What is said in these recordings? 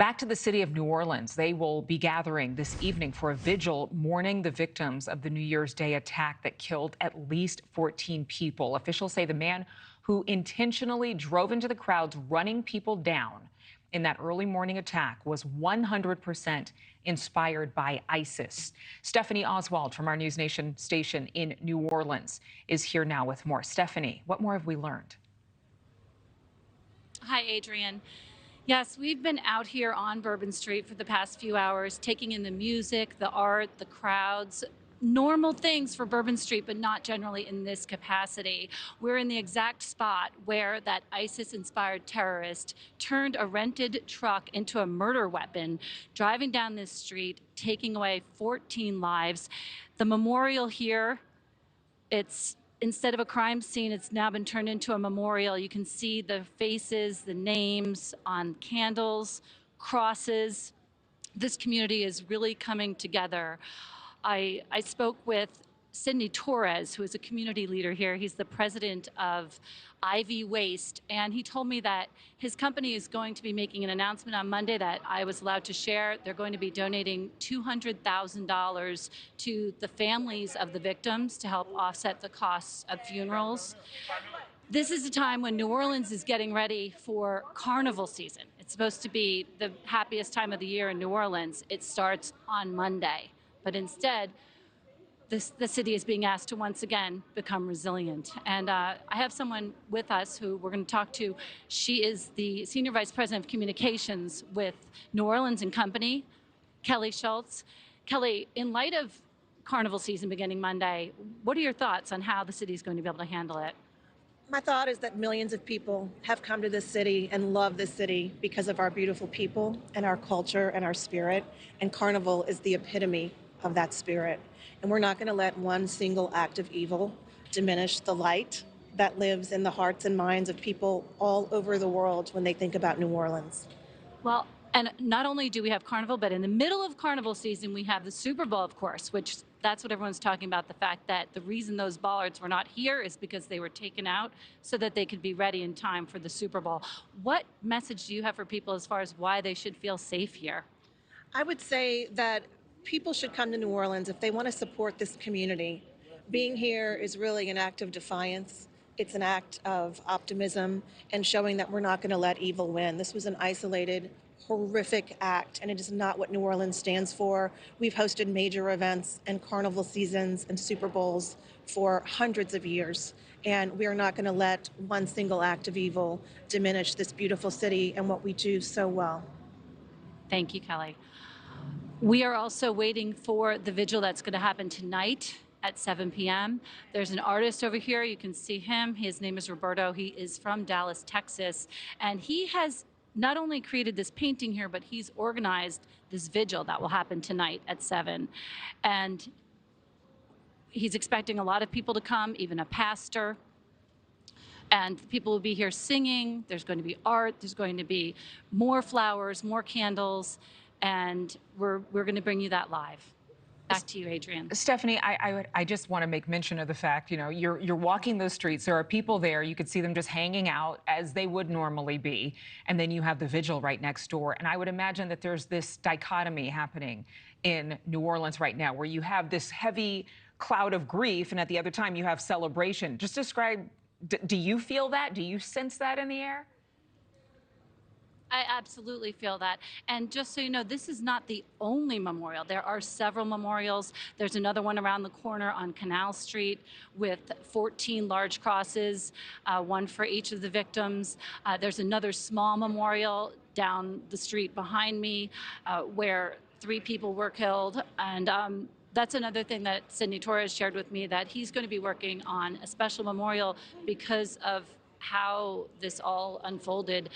Back to the city of New Orleans. They will be gathering this evening for a vigil mourning the victims of the New Year's Day attack that killed at least 14 people. Officials say the man who intentionally drove into the crowds, running people down in that early morning attack, was 100% inspired by ISIS. Stephanie Oswald from our NewsNation station in New Orleans is here now with more. Stephanie, what more have we learned? Hi, Adrienne. Yes, we've been out here on Bourbon Street for the past few hours, taking in the music, the art, the crowds, normal things for Bourbon Street, but not generally in this capacity. We're in the exact spot where that ISIS-inspired terrorist turned a rented truck into a murder weapon, driving down this street, taking away 14 lives. The memorial here, instead of a crime scene, it's now been turned into a memorial. You can see the faces, the names on candles, crosses. This community is really coming together. I spoke with Sidney Torres, who is a community leader here. He's the president of IV Waste, and he told me that his company is going to be making an announcement on Monday that I was allowed to share. They're going to be donating $200,000 to the families of the victims to help offset the costs of funerals. This is a time when New Orleans is getting ready for carnival season. It's supposed to be the happiest time of the year in New Orleans. It starts on Monday, but instead, the city is being asked to once again become resilient. And I have someone with us who we're going to talk to. She is the Senior Vice President of Communications with New Orleans and Company, Kelly Schultz. Kelly, in light of carnival season beginning Monday, what are your thoughts on how the city is going to be able to handle it? My thought is that millions of people have come to this city and love this city because of our beautiful people and our culture and our spirit. And Carnival is the epitome of that spirit. And we're not going to let one single act of evil diminish the light that lives in the hearts and minds of people all over the world when they think about New Orleans. Well, and not only do we have Carnival, but in the middle of carnival season, we have the Super Bowl, of course, which that's what everyone's talking about, the fact that the reason those bollards were not here is because they were taken out so that they could be ready in time for the Super Bowl. What message do you have for people as far as why they should feel safe here? I would say that people should come to New Orleans if they want to support this community. Being here is really an act of defiance. It's an act of optimism and showing that we're not going to let evil win. This was an isolated, horrific act, and it is not what New Orleans stands for. We've hosted major events and carnival seasons and Super Bowls for hundreds of years, and we are not going to let one single act of evil diminish this beautiful city and what we do so well. Thank you, Kelly. We are also waiting for the vigil that's going to happen tonight at 7 p.m. There's an artist over here. You can see him. His name is Roberto. He is from Dallas, Texas. And he has not only created this painting here, but he's organized this vigil that will happen tonight at 7. And he's expecting a lot of people to come, even a pastor. And people will be here singing. There's going to be art. There's going to be more flowers, more candles. And we're going to bring you that live. Back to you, Adrienne. Stephanie, I just want to make mention of the fact, you're walking those streets. There are people there. You could see them just hanging out as they would normally be. And then you have the vigil right next door. And I would imagine that there's this dichotomy happening in New Orleans right now where you have this heavy cloud of grief and at the other time you have celebration. Just describe, do you feel that? Do you sense that in the air? I absolutely feel that. And just so you know, this is not the only memorial. There are several memorials. There's another one around the corner on Canal Street with 14 large crosses, one for each of the victims. There's another small memorial down the street behind me where 3 people were killed. And that's another thing that Sidney Torres shared with me, that he's going to be working on a special memorial because of how this all unfolded.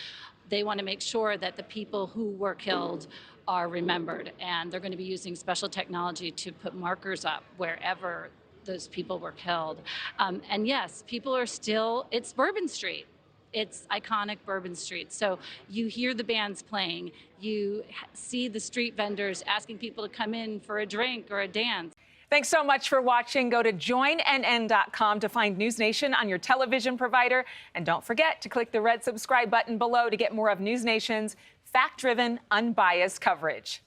They want to make sure that the people who were killed are remembered, and they're going to be using special technology to put markers up wherever those people were killed. And yes, people are still, it's Bourbon Street. It's iconic Bourbon Street. So you hear the bands playing, you see the street vendors asking people to come in for a drink or a dance. Thanks so much for watching. Go to joinnn.com to find NewsNation on your television provider. And don't forget to click the red subscribe button below to get more of NewsNation's fact-driven, unbiased coverage.